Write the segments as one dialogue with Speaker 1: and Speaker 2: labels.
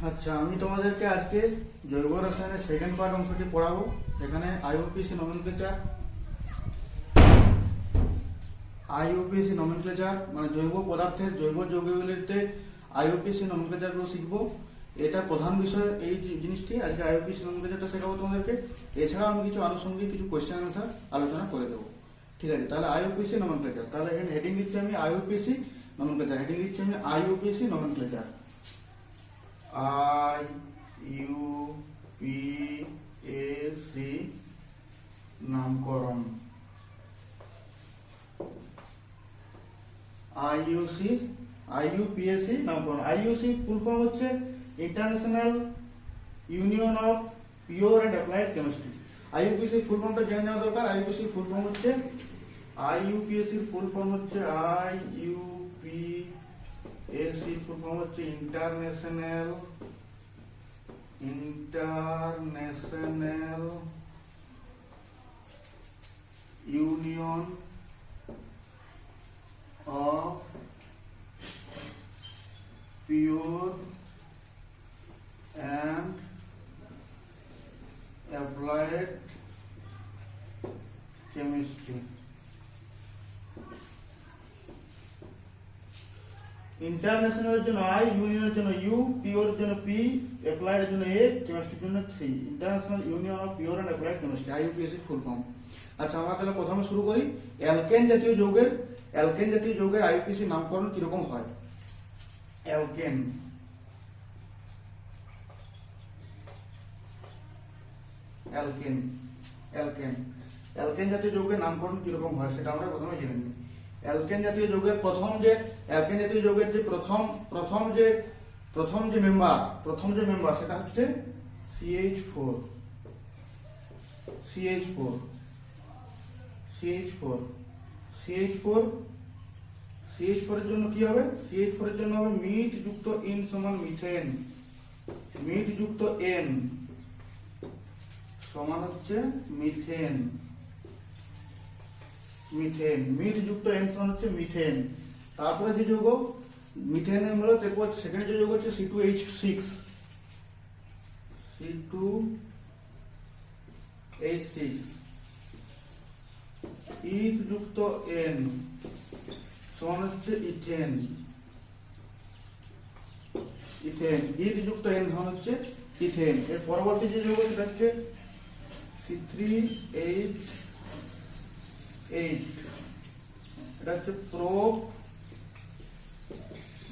Speaker 1: আচ্ছা, আমি তোমাদেরকে আজকে জৈব রসায়নের সেকেন্ড পার্ট অংশটি পড়াবো। এখানে আইইউপিএসি নমেনক্লেচার মানে জৈব পদার্থের জৈব যৌগগুলিতে আইইউপিএসি নমেনক্লেচারগুলো শিখবো। এটা প্রধান বিষয়, এই জিনিসটি আজকে আইইউপিএসি নমেনক্লেচারটা শেখাবো তোমাদেরকে। এছাড়াও আমি কিছু আনুষঙ্গিক কিছু কোয়েশ্চেন অ্যান্সার আলোচনা করে দেবো। ঠিক আছে, তাহলে আইইউপিএসি নমেনক্লেচার, তাহলে এখানে হেডিং দিচ্ছি আমি আইইউপিএসি নমেনক্লেচার, হেডিং দিচ্ছি আমি আইইউপিএসি নমেনক্লেচার। আইইউপিএসি নামকরণ, আইইউপিএসি নামকরণ। আইইউসি ফুল ফর্ম হচ্ছে international union of pure and applied chemistry. IUPAC full ফর্মটা জেনে নেওয়া দরকার। আইইউপিএসি ফুল ফর্ম হচ্ছে আইইউপিএসির ফুল ফর্ম হচ্ছে আইইউপিএসি ফুল ফর্ম হচ্ছে international union of pure and applied chemistry. ইন্টারন্যাশনালের জন্য আই, ইউনিয়নের জন্য ইউ, পিওর জন্য পি, অ্যাপ্লাইড এর জন্য এ, কেমিস্ট্রির জন্য 3। International union of pure and applied chemistry, IUPAC full form. আচ্ছা, আমরা তাহলে প্রথমে শুরু করি। অ্যালকেন জাতীয় যৌগের আইইউপিএসি নামকরণ কিরকম হয়? অ্যালকেন, অ্যালকেন অ্যালকেন অ্যালকেন জাতীয় যৌগের নামকরণ কিরকম হয় সেটা আমরা প্রথমে জেনে নিই। অ্যালকেন জাতীয় যৌগের প্রথম যে মেম্বার সেটা হচ্ছে CH4 এর জন্য কি হবে? CH4 এর জন্য হবে মিথ যুক্ত ইন সমান মিথেন, মিথ যুক্ত এন সমান হচ্ছে মিথেন, মিথ যুক্ত এন সমান হচ্ছে মিথেন। তারপরে যে যৌগ মিথেনের হলো, তারপর সেকেন্ড যে যৌগ হচ্ছে C2H6, ইথ যুক্ত এন সমান হচ্ছে ইথেন, ইথ যুক্ত এন সমান হচ্ছে ইথেন। এর পরবর্তী যে যৌগ সেটা হচ্ছে C3H8, এটা হচ্ছে প্রো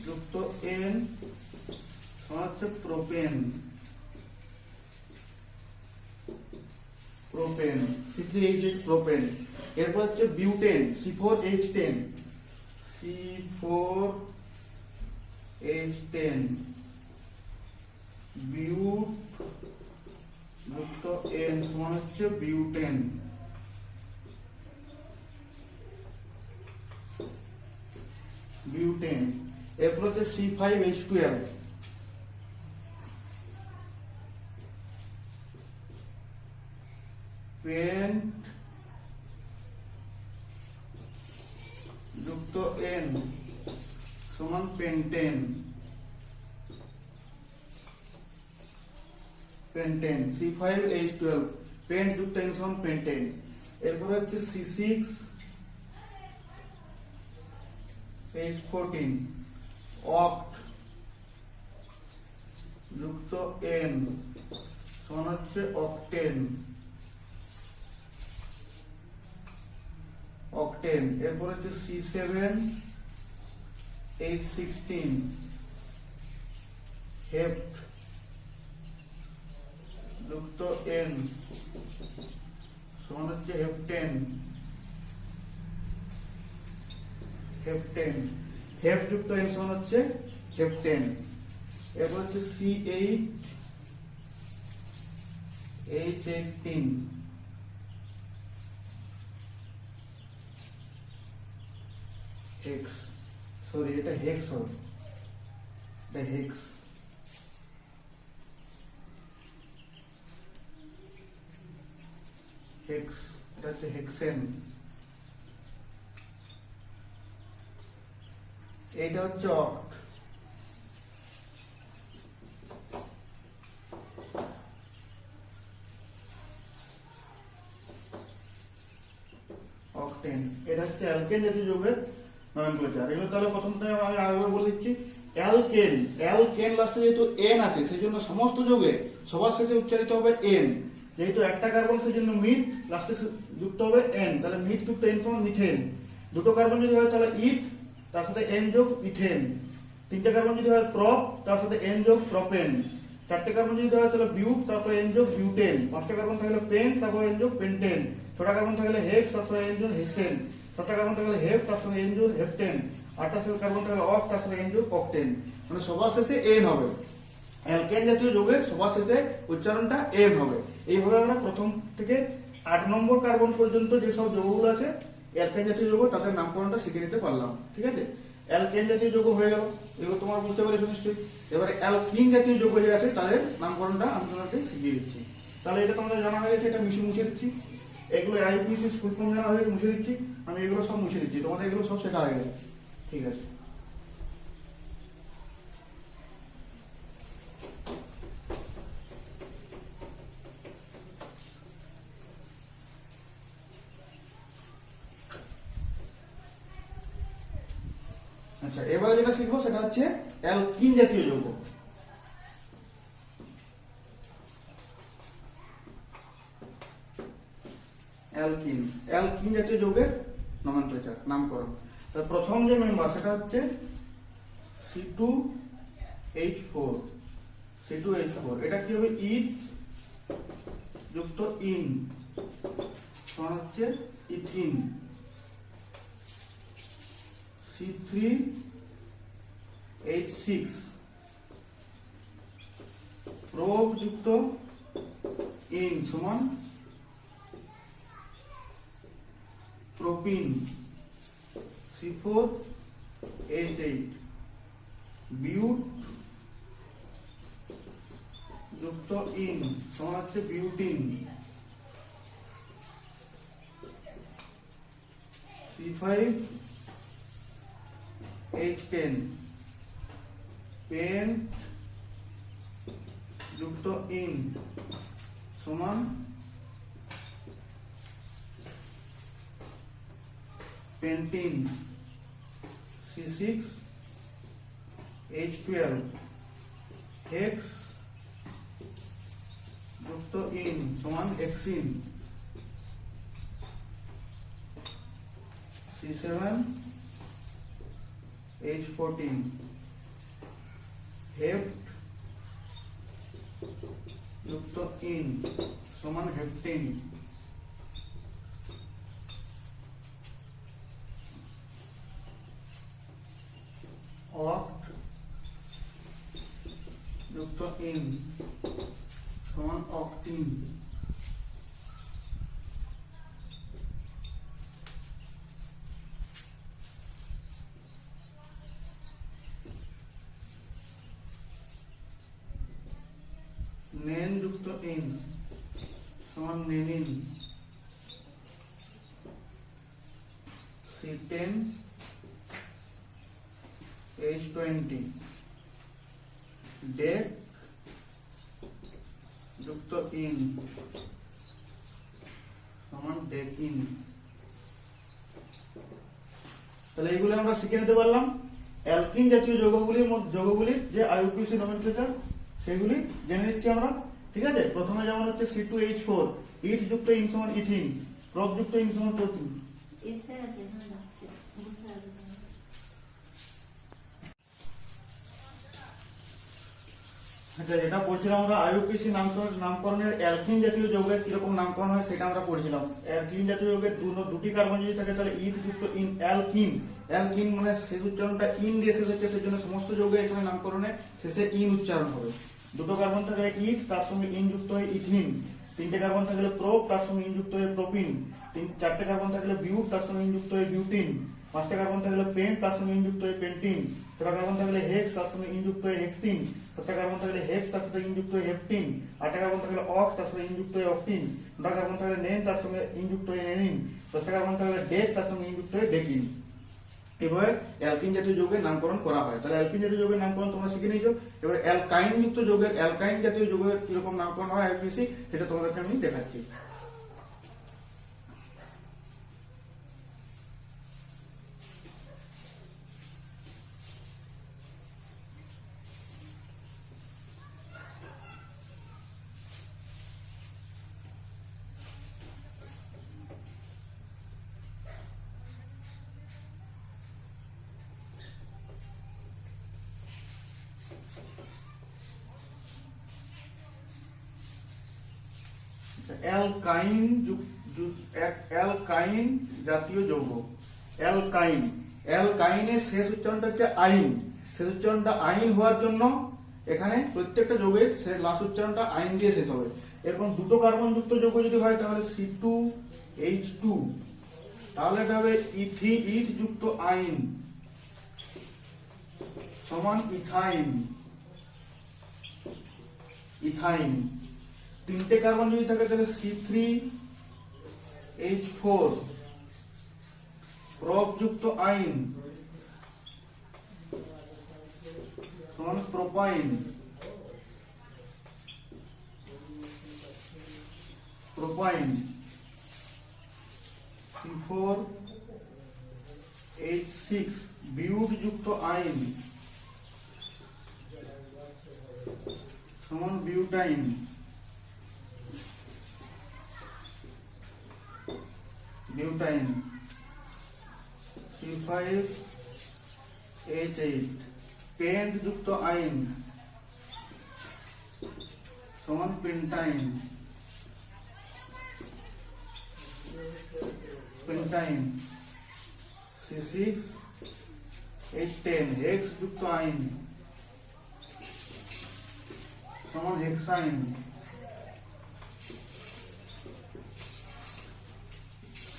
Speaker 1: যুক্ত এন সমান হচ্ছে প্রোপেন, C3H8 প্রোপেন। এরপর হচ্ছে বিউটেন, C4H10, বিউট যুক্ত এন সমান হচ্ছে বিউটেন, এরপর হচ্ছে C5H12, পেন্ট যুক্ত এন সমান পেন্টেন, C5H12 পেন্ট যুক্ত এন সমান পেন্টেন। এরপর হচ্ছে C6H14 অক্ট যুক্ত এন সমান হচ্ছে অক্টেন, এরপর হচ্ছে C7H16 হেপ্ট যুক্ত এন সমান হচ্ছে হেপ্টেন, হেপ যুক্ত এন সমান হচ্ছে হেপ্টেন। এরপর হচ্ছে C8H18 হেক্স, সরি এটা হেক্স হবে, এটা হেক্স, এটা হচ্ছে হেক্সেন। এইটা হচ্ছে অক্ট। হচ্ছে অ্যালকেন জাতীয় যৌগের নমেনক্লেচার। এগুলো তাহলে প্রথমটা আমি আরেকবার বলে দিচ্ছি। অ্যালকেন, অ্যালকেন লাস্টে যেহেতু এন আছে সেই জন্য সমস্ত যৌগে সবার শেষে উচ্চারিত হবে এন। যেহেতু একটা কার্বন সেই জন্য মিথ লাস্টে যুক্ত হবে এন, তাহলে মিথ যুক্ত এন সমান মিথেন। দুটো কার্বন যদি হয় তাহলে ইথ, তার সাথে এন যোগ ইথেন। তিনটে কার্বন যদি হয় প্রপ, তার সাথে এন যোগ প্রপেন। চারটে কার্বন যদি হয় তাহলে বিউট, তারপরে এন যোগ বিউটেন। পাঁচটা কার্বন থাকলে পেন, তারপর এন যোগ পেন্টেন। ছটা কার্বন থাকলে হেক্স, তার সাথে এন যোগ হেক্সেন। সাতটা কার্বন থাকলে হেপ, তার সাথে এন যোগ হেপটেন। আটটা কার্বন থাকলে অক, তার সাথে এন যোগ অকটেন। মানে সবার শেষে এন হবে। অ্যালকেন জাতীয় যৌগের সবার শেষে উচ্চারণটা এন হবে। এইভাবে আমরা প্রথম থেকে 8 নম্বর কার্বন পর্যন্ত যেসব যৌগগুলো আছে অ্যালকেন জাতীয় যৌগ তাদের নামকরণটা শিখে নিতে পারলাম। ঠিক আছে, অ্যালকেন জাতীয় যৌগ হয়ে গেল, এগুলো তোমরা বুঝতে পেরেছো নিশ্চয়ই। এবারে অ্যালকিন জাতীয় যৌগ যে আছে তাদের নামকরণটা আমি তোমাকে শিখিয়ে দিচ্ছি। তাহলে এটা তোমাদের জানা হয়ে গেছে, এটা মুছে দিচ্ছি। এগুলো আইপিসি ফুল ফর্ম জানা হয়ে মুছে দিচ্ছি আমি, এগুলো সব মুছে দিচ্ছি, তোমাদের এগুলো সব শেখা হয়ে গেছে। ঠিক আছে, আচ্ছা এবারে যেটা শিখবো সেটা হচ্ছে অ্যালকিন জাতীয় যৌগ। অ্যালকিন, অ্যালকিন জাতীয় যৌগের নমেনক্লেচার নামকরণ। প্রথম যে মেম্বার সেটা হচ্ছে C2H4। C2H4 এটা কি হবে? ইথ যুক্ত ইন সমান হচ্ছে ইথিন। C3H6 প্রোপ যুক্ত ইন সমান প্রোপিন। C4H8 বিউট যুক্ত ইন সমান হচ্ছে বিউটিন। C5H10 পেন যুক্ত ইন সমান পেন্টিন। C6H12 হেক্স যুক্ত ইন সমান হেক্সিন। C7H14 হেপ্ট যুক্ত ইন সমান হেপটিন। অক্ট যুক্ত ইন সমান অক্টিন। নেন যুক্ত ইন সমান নেনিন। C10H20 ডেক যুক্ত ইন সমান ডেকিন। তাহলে এইগুলো আমরা শিখে নিতে পারলাম। অ্যালকিন জাতীয় যৌগগুলির যে আইইউপিএসি নমেনক্লেচার সেগুলি জেনে নিচ্ছি আমরা। ঠিক আছে, প্রথমে যেমন হচ্ছে C2H4 ইথ যুক্ত ইন সমান ইথিন, প্রপ যুক্ত ইন সমান প্রোটিন। আচ্ছা, যেটা পড়ছিলাম আমরা আইইউপিএসি নামকরণের অ্যালকিন জাতীয় যৌগের কিরকম নামকরণ হয় সেটা আমরা পড়ছিলাম। অ্যালকিন জাতীয় যৌগের দুটি কার্বন যদি থাকে তাহলে ইথ যুক্ত ইন অ্যালকিন। অ্যালকিন মানে শেষ উচ্চারণটা ইন দিয়ে শেষ হচ্ছে, সেই জন্য সমস্ত যৌগের এখানে নামকরণে শেষে ইন উচ্চারণ হবে। দুটো কার্বন থাকলে ইথ, তার সঙ্গে ইন যুক্ত হয় ইথিন। তিনটে কার্বন থাকলে প্রোপ, তার সঙ্গে ইন যুক্ত হয় প্রোপিন। চারটে কার্বন থাকলে বিউট, তার সঙ্গে ইন যুক্ত হয় বিউটিন। পাঁচটা কার্বন থাকলে পেন্ট, তার সঙ্গে ইন যুক্ত হয় পেন্টিন। ছটা কার্বন থাকলে হেক্স, তার সঙ্গে ইন যুক্ত হয় হেক্সিন। সাতটা কার্বন থাকলে হেক্স, তার সাথে ইন যুক্ত হয় হেপটিন। আটটা কার্বন থাকলে অক, তার সঙ্গে ইন যুক্ত হয় অকটিন। নটা কার্বন থাকলে নেন, তার সঙ্গে ইন যুক্ত হয় নেনিন। দশটা কার্বন থাকলে ডেক, তার সঙ্গে ইন যুক্ত হয় ডেকিন। এভাবে অ্যালকিন জাতীয় যৌগের নামকরণ করা হয়। তাহলে অ্যালকিন জাতীয় যৌগের নামকরণ তোমরা শিখে নিয়েছো। এবার অ্যালকাইন যুক্ত যৌগের, অ্যালকাইন জাতীয় যৌগের কিরকম নামকরণ হয় আইইউপিএসি সেটা তোমাদেরকে আমি দেখাচ্ছি। অ্যালকাইন অ্যালকাইন জাতীয় যৌগ। অ্যালকাইন, অ্যালকাইনের শেষ উচ্চারণটা হচ্ছে আইন, শেষ উচ্চারণটা আইন হওয়ার জন্য এখানে প্রত্যেকটা যৌগের লাস্ট উচ্চারণটা আইন দিয়ে শেষ হবে। এরকম দুটো কার্বন যুক্ত যৌগ যদি হয় তাহলে C2H2, তাহলে এটা হবে ইথ যুক্ত আইন সমান ইথাইন। ইথাইন। তিনটে কার্বন যদি থাকে তাহলে C3H4 প্রপ যুক্ত আইন সমান প্রোপাইন। প্রোপাইন। C4H6 বিউট যুক্ত আইন সমান বিউটাইন। বিউটাইন। C5H8 পেন্ট যুক্ত আইন সমান পেন্টাইন। পেন্টাইন। C6H10 হেক্স যুক্ত আইন সমান হেক্সাইন।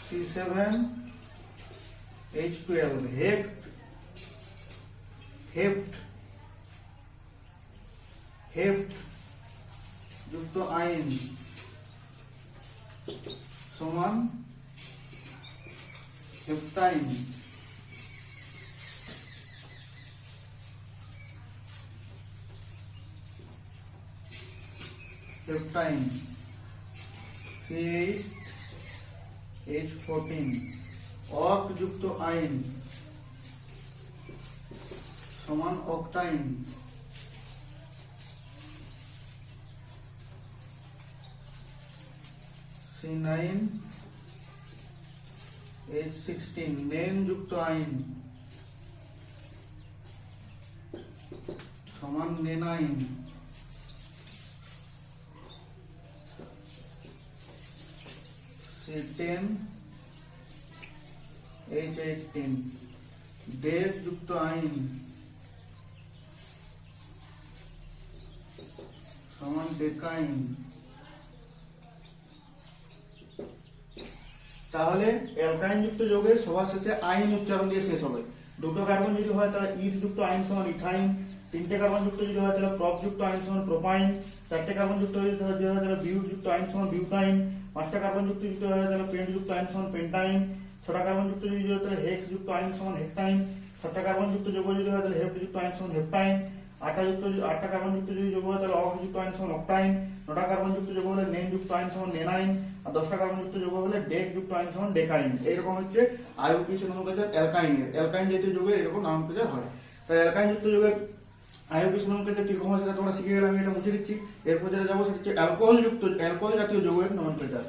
Speaker 1: C7H12 হেপ্ট যুক্ত আইন সমান হেপ্টাইন। হেপ্টাইন। C8H14 অক যুক্ত আইন সমান অকটাইন। C9H16 নেন যুক্ত আইন সমান নেনাইন। C10H18 ডেক যুক্ত আইন সমান ডেকাইন। তাহলে অ্যালকাইন যুক্ত যৌগের সবার শেষে আইন উচ্চারণ দিয়ে শেষ হবে। দুটো কার্বন যদি হয় তাহলে ইথ যুক্ত আইন সমান ইথাইন। তিনটে কার্বন যুক্ত যদি হয় তাহলে প্রপ যুক্ত আইন সমান প্রোপাইন। চারটে কার্বন যুক্ত যদি হয় তাহলে বিউট যুক্ত আইন সমান বিউটাইন। পাঁচটা কার্বন যুক্ত যদি হয় তাহলে পেন্ট যুক্ত আইন সমান পেন্টাইন। ছটা কার্বন যুক্ত যদি হয় তাহলে হেক্স যুক্ত আইন সমান হেক্টাইন। সাতটা কার্বন যুক্ত যৌগ যদি হয় তাহলে হেপ্ট যুক্ত আইন সমান হেপ্টাইন। আটটা কার্বন যুক্ত যদি যৌগ হয় তাহলে অক যুক্ত আইন সমান অকটাইন। নটা কার্বন যুক্ত যৌগ হলে নেন যুক্ত আইন সমান নেনাইন। আর 10টা কার্বন যুক্ত যৌগ হলে ডেক যুক্ত আইন সমান ডেকাইন। এইরকম হচ্ছে আইউপিএসি নোমেনক্লেচার অ্যালকাইনের। অ্যালকাইন জাতীয় যৌগের এরকম নোমেনক্লেচার হয়। তাই অ্যালকাইন যুক্ত যৌগের আইউপিএসি নোমেনক্লেচার কিরকম হয় সেটা তোমরা শিখে গেলে, আমি এটা মুছে দিচ্ছি। এরপর যেটা যাবো সেটা হচ্ছে অ্যালকোহল জাতীয় যৌগের নোমেনক্লেচার।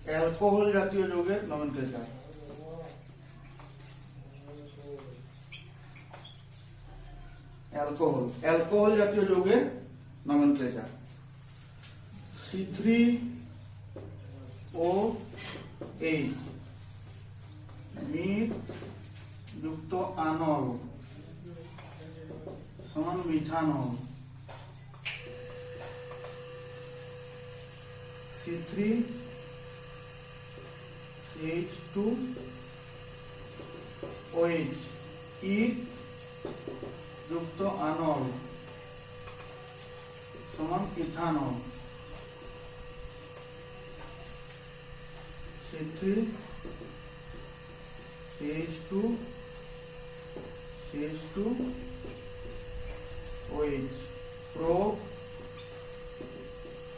Speaker 1: অ্যালকোহল জাতীয় যৌগের নোমেনক্লেচার। অ্যালকোহল জাতীয় যৌগের নোমেনক্লেচার। C3OH মিথ যুক্ত আনল সমান মিথানল। C3H2OH ইথ যুক্ত আনল সমান ইথানল। C3H2OH প্রোপ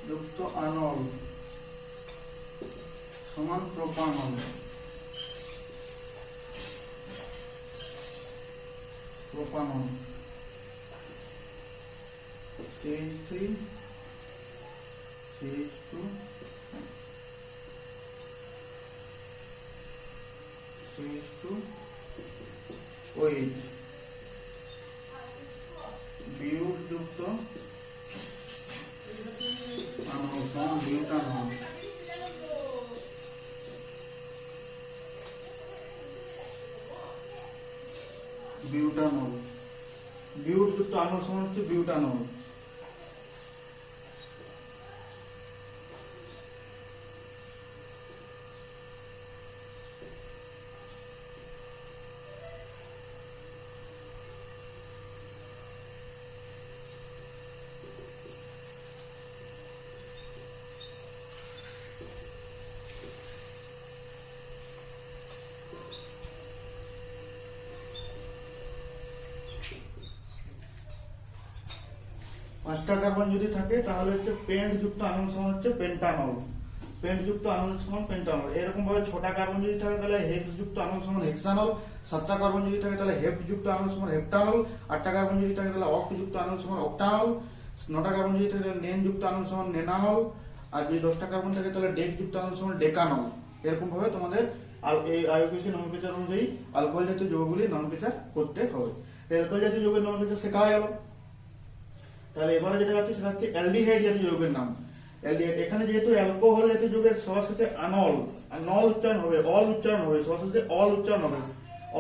Speaker 1: যুক্ত আনল সমান propanol. Propanol. CH3 CH2 CH2 OH বিউটযুক্ত আনল বিউটানল। বিউটানল বিউটযুক্ত আনল সমান হচ্ছে বিউটানল। পাঁচটা কার্বন যদি থাকে তাহলে হচ্ছে পেন্ট যুক্ত আনল সমান হচ্ছে পেন্টানল। পেন্ট যুক্ত আনল সমান পেন্টানল। এরকম ভাবে ছটা কার্বন যদি থাকে তাহলে হেক্স যুক্ত আনল সমান হেক্সানল। সাতটা কার্বন যদি থাকে তাহলে হেপ্ট যুক্ত আনল সমান হেপ্টানল। আটটা কার্বন যদি থাকে তাহলে অক্ট যুক্ত আনল সমান অক্টানল। নটা কার্বন যদি থাকে তাহলে নেন যুক্ত আনল সমান নেনানল। আর যদি 10টা কার্বন থাকে তাহলে ডেক যুক্ত আনল সমান ডেকানল। এরকম ভাবে তোমাদের এই আইউপিএসি নমেনক্লেচার অনুযায়ী অ্যালকোহল জাতীয় যৌগগুলি নমেনক্লেচার করতে হবে। অ্যালকোহল জাতীয় যৌগের নমেনক্লেচার শেখা হয়ে গেল। তাহলে এবারে যেটা আছে সেটা হচ্ছে অ্যালডিহাইড জাতীয় যৌগের নাম। অ্যালডিহাইড এখানে যেহেতু অ্যালকোহল জাতীয় যৌগের সবার শেষে আনল, নল উচ্চারণ হবে, অল উচ্চারণ হবে, সবার শেষে অল উচ্চারণ হবে,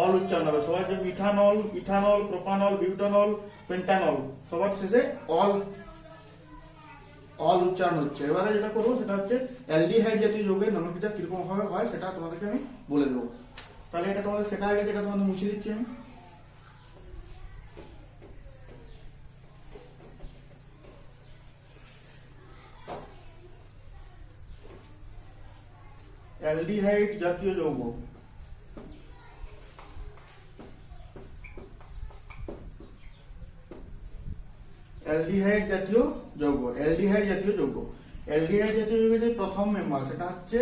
Speaker 1: অল উচ্চারণ হবে। সবার যে মিথানল, ইথানল, প্রোপানল, বিউটানল, পেন্টানল সবার শেষে অল অল উচ্চারণ হচ্ছে। এবারে যেটা করবো সেটা হচ্ছে অ্যালডিহাইড জাতীয় যৌগের নমেনক্লেচার কিরকম ভাবে হয় সেটা তোমাদেরকে আমি বলে দেবো। তাহলে এটা তোমাদের শেখা হয়ে গেছে, এটা তোমাদের মুছে দিচ্ছি আমি। অ্যালডিহাইড জাতীয় যৌগ। অ্যালডিহাইড জাতীয় যৌগ। অ্যালডিহাইড জাতীয় যৌগ। অ্যালডিহাইড জাতীয় যৌগের যে প্রথম মেম্বার সেটা হচ্ছে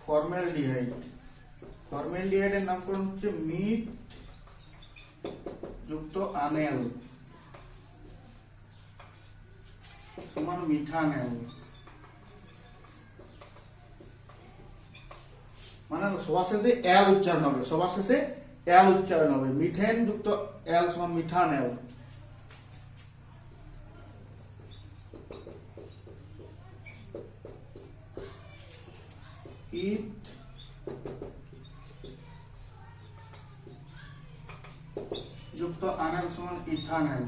Speaker 1: ফর্মালডিহাইড। ফর্মালডিহাইডের নামকরণ হচ্ছে মিথ যুক্ত আনেল সমান মিথানেল। মানে সবার শেষে এল উচ্চারণ হবে, সবার শেষে এল উচ্চারণ হবে। মিথেন যুক্ত এল সমান মিথানেল। ইথ যুক্ত আনেল সমান ইথানেল।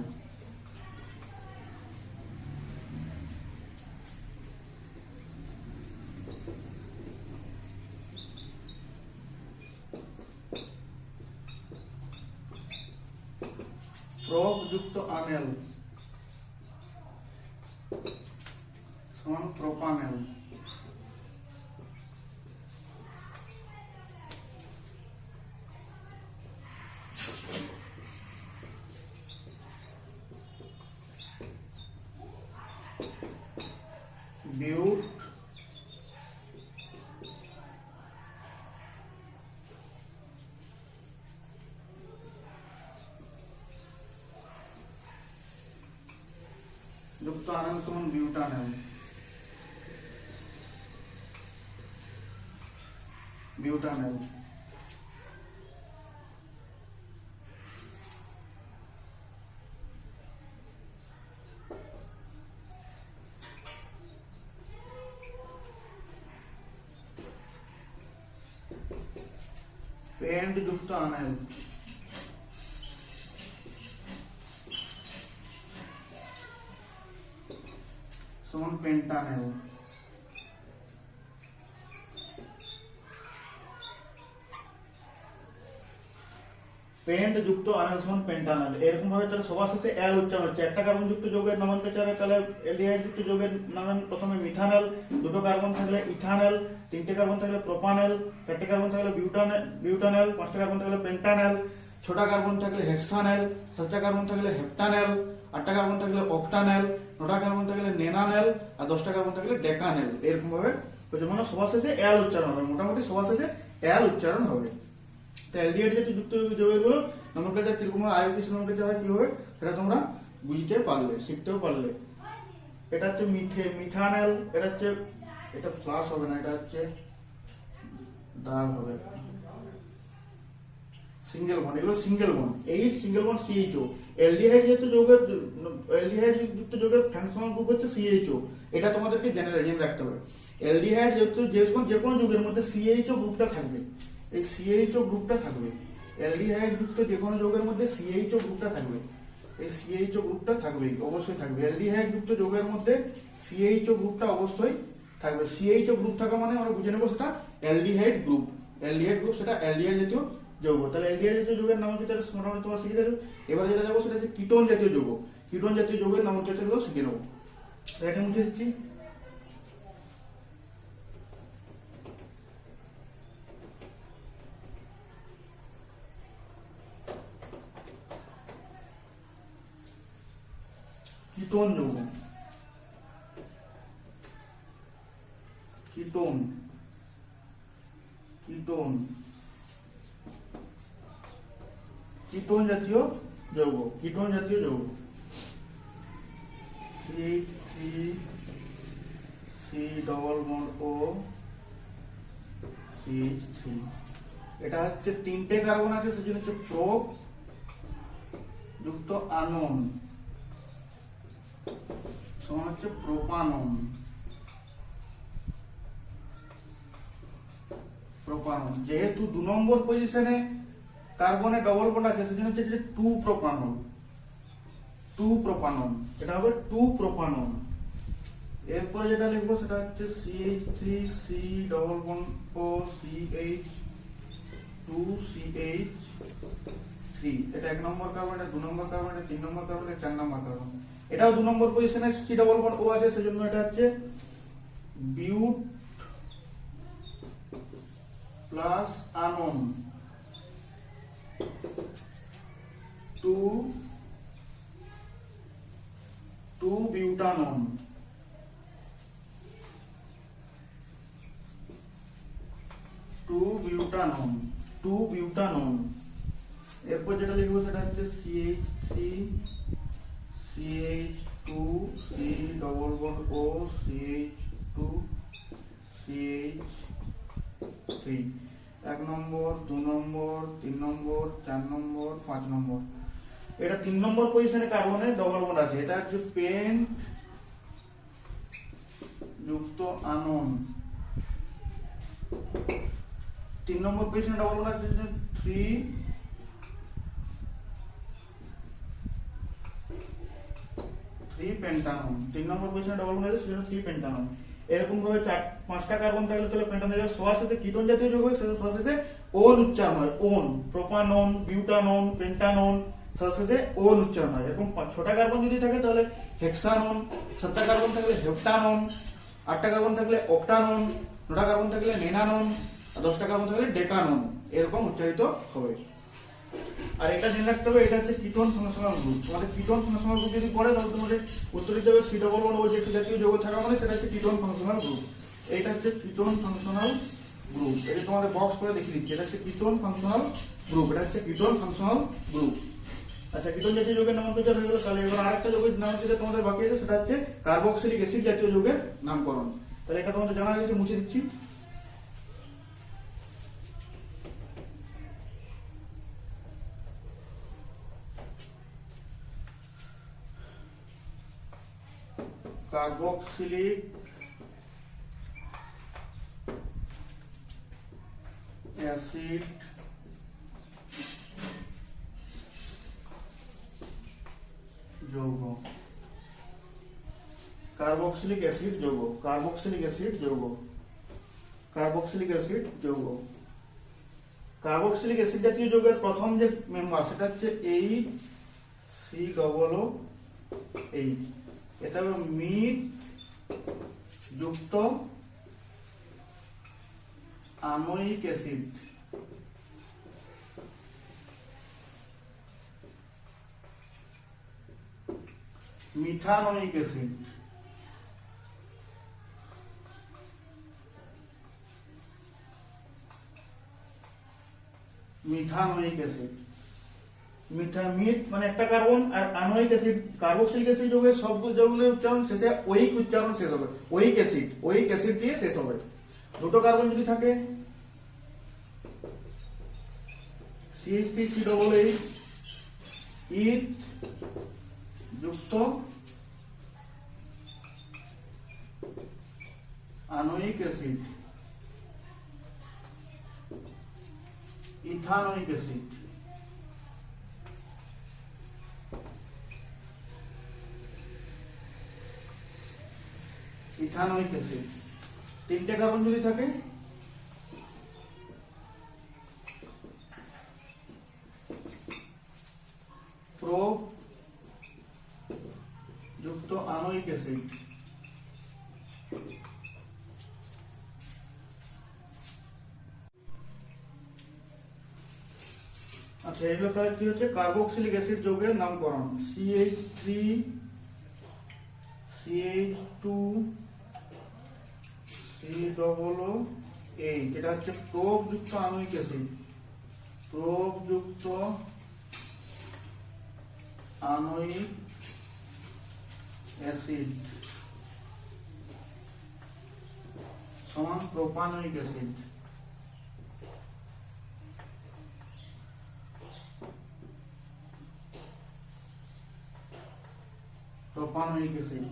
Speaker 1: প্রোপ যুক্ত আনেল সমান প্রোপানেল। বিউট যুক্ত আনেল সমান বিউটানেল। বিউটানেল। পেন্ট যুক্ত আনেল সমান পেন্টানেল। পেন্ট যুক্ত আনেল সমান পেন্টানেল। এরকম ভাবে তাহলে সবার শেষে এল উচ্চারণ হচ্ছে। একটা কার্বন যুক্ত যৌগের নমেনক্লেচারে তাহলে অ্যালডিহাইড যুক্ত যৌগের নাম প্রথমে মিথানেল, দুটো কার্বন থাকলে ইথানেল, তিনটে কার্বন থাকলে প্রোপানেল, চারটে কার্বন থাকলে বিউটানেল, পাঁচটা কার্বন থাকলে পেন্টানেল, ছটা কার্বন থাকলে হেক্সানেল, সাতটা কার্বন থাকলে হেপ্টানেল, আটটা কার্বন থাকলে অক্টানেল, নটা কার্বন থাকলে নেনানেল, আর 10টা কার্বন থাকলে ডেকানেল। এরকম ভাবে মানে সবার শেষে এল উচ্চারণ হবে, মোটামুটি সবার শেষে এল উচ্চারণ হবে। অ্যালডিহাইড জাতীয় যুক্ত যৌগগুলো নমেনক্লেচার কিরকম হয়, আইউপিএসি নমেনক্লেচার হয় কি হবে সেটা তোমরা বুঝতে পারলে, শিখতেও পারলে। এটা হচ্ছে মিথানল, এটা প্লাস হবে না, এটা হচ্ছে দাগ হবে, সিঙ্গেল বন্ড, এগুলো single bond, H single bond CHO. Aldehyde যুক্ত যৌগের ফাংশনাল গ্রুপ হচ্ছে সিএইচও, এটা তোমাদেরকে জেনে রাখতে হবে। অ্যালডিহাইড যে কোনো যৌগের মধ্যে সিএইচও গ্রুপটা থাকবে, এই সিএইচও গ্রুপটা থাকবে। অ্যালডিহাইড যুক্ত যে কোনো যৌগের মধ্যে সিএইচও গ্রুপটা থাকবে, এই সিএইচও গ্রুপটা থাকবেই, অবশ্যই থাকবে। অ্যালডিহাইড যুক্ত যৌগের মধ্যে সিএইচও গ্রুপটা অবশ্যই থাকবে। সিএইচও গ্রুপ থাকা মানে আমরা বুঝে নেব সেটা অ্যালডিহাইড গ্রুপ। অ্যালডিহাইড গ্রুপ সেটা অ্যালডিহাইড জাতীয় যৌগ। তাহলে অ্যালডিহাইড জাতীয় যৌগের নামোচ্চার মোটামুটি তোমরা শিখে গেছো। এবার যেটা যাবো সেটা হচ্ছে কিটোন জাতীয় যৌগ। কিটোন জাতীয় যৌগের নামোচ্চারগুলো শিখে নেবো। এটা মুছে দিচ্ছি। কিটোন যৌগ, কিটোন, কিটোন, কিটোন জাতীয় যৌগ, কিটোন জাতীয় যৌগ। C3C⋯O CH3, এটা হচ্ছে তিনটে কার্বন আছে, সেজন্য হচ্ছে প্রো যুক্ত আনন সমান হচ্ছে প্রোপানন। প্রোপানন যেহেতু 2 নম্বর পজিশনে কার্বনে ডবল বন্ড আছে, সেজন্য হচ্ছে 2 প্রোপানন। 2 প্রোপানন, এটা হবে 2 প্রোপানন। এরপরে যেটা লিখবো সেটা হচ্ছে CH3C⋯O CH2CH3, এটা 1 নম্বর কার্বন, এটা 2 নম্বর কার্বন, এটা 3 নম্বর কার্বন, এটা 4 নম্বর কার্বন। এটাও 2 নম্বর পজিশনে C⋯O আছে, সেজন্য এটা হচ্ছে বিউট প্লাস আনন 2 বিউটানন। 2 বিউটানন। এরপর যেটা লিখবো সেটা হচ্ছে CH3CH2C⋯O CH2CH3, 1 নম্বর, 2 নম্বর, 3 নম্বর, 4 নম্বর, 5 নম্বর। এটা 3 নম্বর পজিশনে কার্বনে ডবল বন্ড আছে, এটা হচ্ছে পেন যুক্ত আনন। 3 নম্বর পজিশনে ডবল বন্ড আছে 3 পেন্টানন। 3 নম্বর পজিশনে ডবল বন্ড আছে, সেজন্য 3 পেন্টানন। এরকম ভাবে 5টা কার্বন থাকলে তাহলে পেন্টানন যাবে। সোয়ার সাথে কিটোন জাতীয় যৌগ, সোয়ার সাথে ওন উচ্চারণ হয়, ওন, প্রোপানন, বিউটানন, পেন্টানন, সোয়ার সাথে ওন উচ্চারণ হয়। এরকম 6টা কার্বন যদি থাকে তাহলে হেক্সানন, 7টা কার্বন থাকলে হেপ্টানন, 8টা কার্বন থাকলে অক্টানন, 9টা কার্বন থাকলে নেনানন, আর 10টা কার্বন থাকলে ডেকানন, এরকম উচ্চারিত হবে। আর এটা জেনে রাখতে হবে, এটা হচ্ছে কিটোন ফাংশনাল গ্রুপ। তোমাদের কিটোন ফাংশনাল গ্রুপ যদি পড়ে তাহলে তোমাদের উত্তর দিতে হবে C⋯O জাতীয় যৌগ থাকা মানে সেটা হচ্ছে কিটোন ফাংশনাল গ্রুপ। এইটা হচ্ছে কিটোন ফাংশনাল গ্রুপ, এটা তোমাদের বক্স করে দেখিয়ে দিচ্ছি। এটা হচ্ছে কিটোন ফাংশনাল গ্রুপ, এটা হচ্ছে কিটোন ফাংশনাল গ্রুপ। আচ্ছা, কিটোন জাতীয় যৌগের নামকরণ হয়ে গেল। তাহলে এবার আরেকটা যৌগের নাম যেটা তোমাদের বাকি আছে সেটা হচ্ছে কার্বক্সিলিক অ্যাসিড জাতীয় যৌগের নামকরণ। তাহলে এটা তোমাদের জানা হয়ে গেছে, মুছে দিচ্ছি। কার্বক্সিলিক অ্যাসিড যৌগ, কার্বক্সিলিক অ্যাসিড যৌগ, কার্বক্সিলিক অ্যাসিড যৌগ, কার্বক্সিলিক অ্যাসিড যৌগ। কার্বক্সিলিক অ্যাসিড জাতীয় যৌগের প্রথম যে মেম্বার সেটা হচ্ছে HCOO। এটা হলো মিথ যুক্ত anoic acid. Methanoic acid, methanoic acid. Meth মানে একটা কার্বন, আর আনোয়িক অ্যাসিড কার্বক্সিলিক অ্যাসিড যৌগের সব যৌগগুলোর উচ্চারণ শেষে ওইক উচ্চারণ শেষ হবে, ওইক অ্যাসিড দিয়ে শেষ হবে। দুটো কার্বন যদি থাকে CH3COOH ইথ যুক্ত anoic acid ethanoic acid. Ethanoic acid তিনটে কার্বন যদি থাকে প্রো যুক্ত আনোয়িক অ্যাসিড। আচ্ছা, এগুলো তাহলে কি হচ্ছে কার্বক্সিলিক অ্যাসিড যৌগের নামকরণ। CH3 CH2 COOH, এটা হচ্ছে প্রোপ যুক্ত আণবিক অ্যাসিড, প্রোপ যুক্ত আণবিক অ্যাসিড সমান প্রোপানোয়িক অ্যাসিড। প্রোপানোয়িক অ্যাসিড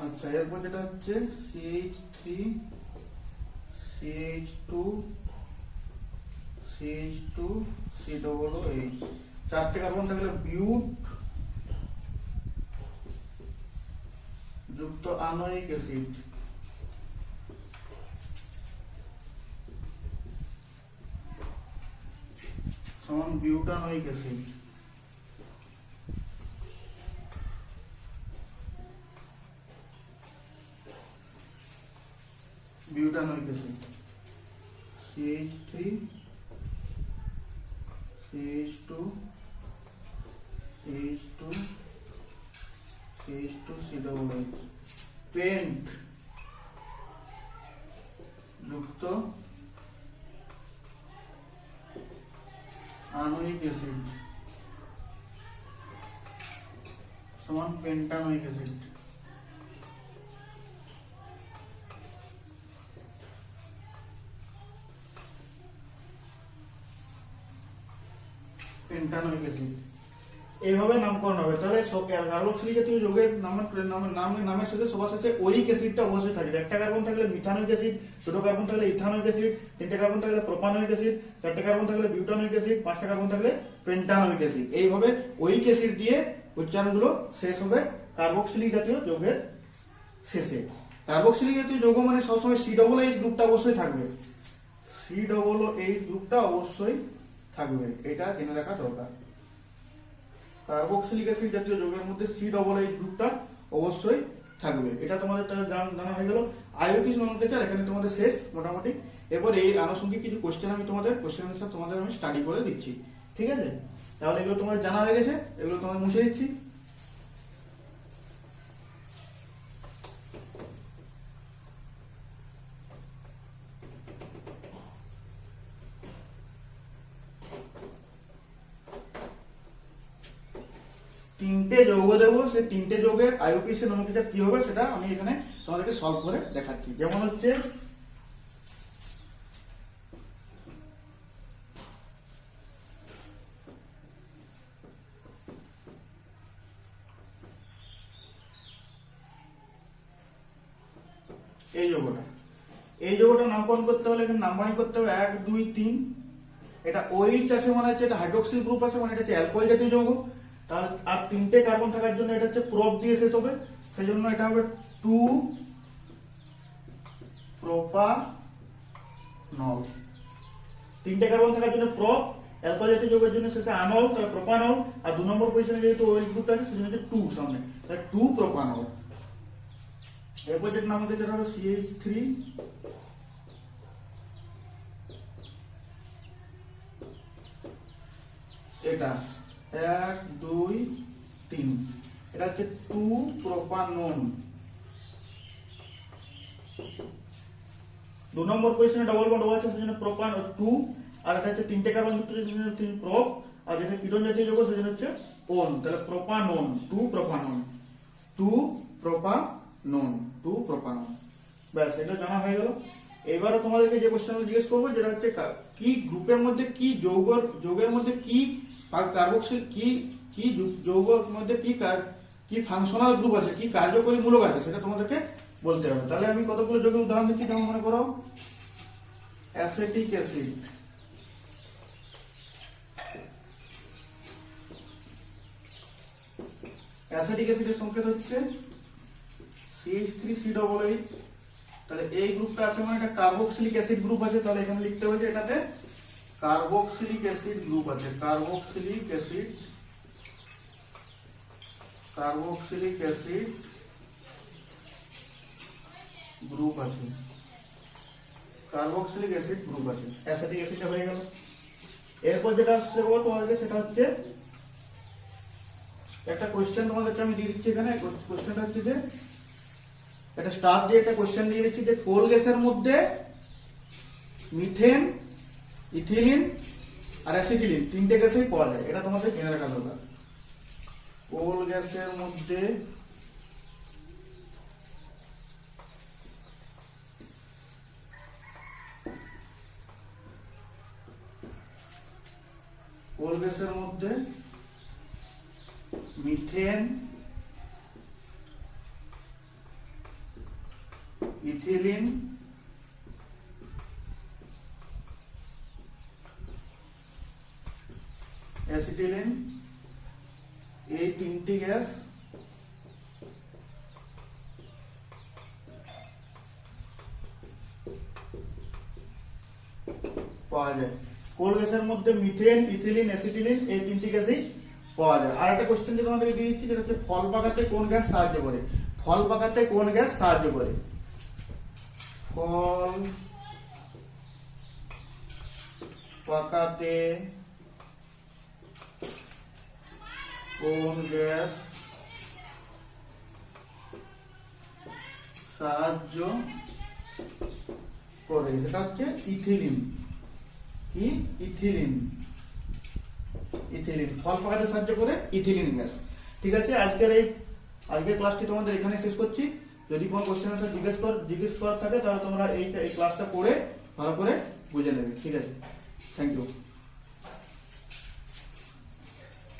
Speaker 1: আচ্ছা, এরপর যেটা হচ্ছে CH3 CH2 CH2 COOH, চারটে কার্বন থাকলে বিউট যুক্ত আনোয়িক অ্যাসিড সমান butanoic acid. Butanoic acid CH3 CH2 CH2 CH2 COOH, pent যুক্ত আনোয়িক অ্যাসিড সমান পেন্টানোয়িক অ্যাসিড। পেন্টানোয়িক অ্যাসিড এইভাবে নামকরণ হবে। তাহলে কার্বক্সিলিক জাতীয় যৌগের নামের শেষে সবার শেষে ওইক অ্যাসিডটা অবশ্যই থাকবে। একটা কার্বন থাকলে মিথানোয়িক অ্যাসিড, দুটো কার্বন থাকলে ইথানোয়িক অ্যাসিড, তিনটে কার্বন থাকলে প্রোপানোয়িক অ্যাসিড, চারটে কার্বন থাকলে বিউটানোয়িক অ্যাসিড, পাঁচটা কার্বন থাকলে পেন্টানোয়িক অ্যাসিড। এইভাবে ওইক অ্যাসিড দিয়ে উচ্চারণগুলো শেষ হবে কার্বক্সিলিক জাতীয় যৌগের শেষে। কার্বক্সিলিক জাতীয় যৌগ মানে সবসময় COOH গ্রুপটা অবশ্যই থাকবে, COOH গ্রুপটা অবশ্যই থাকবে, এটা জেনে রাখা দরকার। কার্বক্সিলিক অ্যাসিড জাতীয় যৌগের মধ্যে COOH গ্রুপটা অবশ্যই থাকবে, এটা তোমাদের জানা হয়ে গেল। আইইউপিএস নমেনক্লেচার এখানে তোমাদের শেষ মোটামুটি। এরপর এই আনুষঙ্গিক কিছু কোশ্চেন আমি কোশ্চেন আনসার তোমাদের আমি স্টাডি করে দিচ্ছি, ঠিক আছে? তাহলে এগুলো তোমাদের জানা হয়ে গেছে, এগুলো তোমাদের মুছে দিচ্ছি। তিনটে যৌগ দেবো, সেই তিনটে যৌগের আইইউপিএস নমেনক্লেচার কি হবে সেটা আমি এখানে তোমাদেরকে সলভ করে দেখাচ্ছি। যেমন হচ্ছে এই যৌগটা নামকরণ করতে হলে এখানে নাম্বারিং করতে হবে 1 2 3। এটা OH আছে মানে হচ্ছে এটা হাইড্রোক্সিল গ্রুপ আছে মানে এটা হচ্ছে অ্যালকোহল জাতীয় যৌগ। তাহলে আর তিনটে কার্বন থাকার জন্য এটা হচ্ছে প্রোপ দিয়ে শেষ হবে, সেই জন্য এটা হবে 2 প্রোপানল। তিনটে কার্বন থাকার জন্য প্রোপ, অ্যালকোহল জাতীয় যৌগের জন্য শেষে আনল, তাহলে প্রোপানল, আর 2 নম্বর পজিশনে যেহেতু ওই গ্রুপটা আছে সেজন্য হচ্ছে 2 সামনে, তাহলে 2 প্রোপানল। এরপর যেটা নাম হচ্ছে হবে CH3 এটা 1 2 3, এটা হচ্ছে 2 প্রোপানন। 2 2 নম্বর কোশ্চেনে ডবল বন্ড ও আছে সেজন্য প্রোপান 2, আর এটা হচ্ছে 3টে কার্বন যুক্ত সেজন্য 3 প্রোপ, আর যেটা কিটোন জাতীয় যৌগ সেজন্য হচ্ছে ওন। তাহলে প্রোপানন 2 প্রোপানন 2 প্রোপানন 2 প্রোপানন। ব্যাস এটা জানা হয়ে গেল। এবারে তোমাদেরকে যে কোশ্চেনটা জিজ্ঞেস করবো যেটা হচ্ছে কি গ্রুপের মধ্যে কি যৌগের মধ্যে কি কার্বক্সিল কি যৌগের মধ্যে কি ফাংশনাল গ্রুপ আছে, কি কার্যকরী মূলক আছে, সেটা তোমাদেরকে বলতে হবে। তাহলে আমি কতগুলো যৌগের উদাহরণ দিচ্ছি। যেমন মনে করো অ্যাসিটিক অ্যাসিড, অ্যাসিটিক অ্যাসিডের সংকেত হচ্ছে CH3COOH। তাহলে এই গ্রুপটা আছে মানে এটা কার্বক্সিলিক অ্যাসিড গ্রুপ আছে, তাহলে এখানে লিখতে হবে যে এটাতে কার্বক্সিলিক অ্যাসিড গ্রুপ আছে, কার্বক্সিলিক অ্যাসিড গ্রুপ আছে, কার্বক্সিলিক অ্যাসিড গ্রুপ আছে। অ্যাসিটিক অ্যাসিডটা হয়ে গেল। এরপর যেটা আসছে তোমাদেরকে সেটা হচ্ছে একটা কোশ্চেন তোমাদেরকে আমি দিয়ে দিচ্ছি এখানে। কোশ্চেনটা হচ্ছে যে একটা স্টার দিয়ে একটা কোশ্চেন দিয়ে দিচ্ছি যে কোল গ্যাসের মধ্যে মিথেন, ইথিলিন আর অ্যাসিটিলিন 3টে গ্যাসই পাওয়া যায়, এটা তোমাদের জেনে রাখা দরকার। কোল গ্যাসের মধ্যে মিথেন, ইথিলিন, অ্যাসিটিলিন এই 3টি গ্যাস পাওয়া যায়। কোল গ্যাসের মধ্যে মিথেন, ইথিলিন, অ্যাসিটিলিন এই 3টি গ্যাসই পাওয়া যায়। আর একটা কোশ্চেন যে তোমাদেরকে দিয়ে দিচ্ছি যেটা হচ্ছে ফল পাকাতে কোন গ্যাস সাহায্য করে, ফল পাকাতে কোন গ্যাস সাহায্য করে, ফল পাকাতে কোন গ্যাস সাহায্য করে, সেটা হচ্ছে ইথিলিন। কি ইথিলিন, ইথিলিন ফল পাকাতে সাহায্য করে ইথিলিন গ্যাস। ঠিক আছে, আজকের ক্লাসটি তোমাদের এখানে শেষ করছি। যদি কোনো কোশ্চেন আছে জিজ্ঞেস করার থাকে তাহলে তোমরা এই ক্লাসটা পড়ে ভালো করে বুঝে নেবে। ঠিক আছে, থ্যাংক ইউ।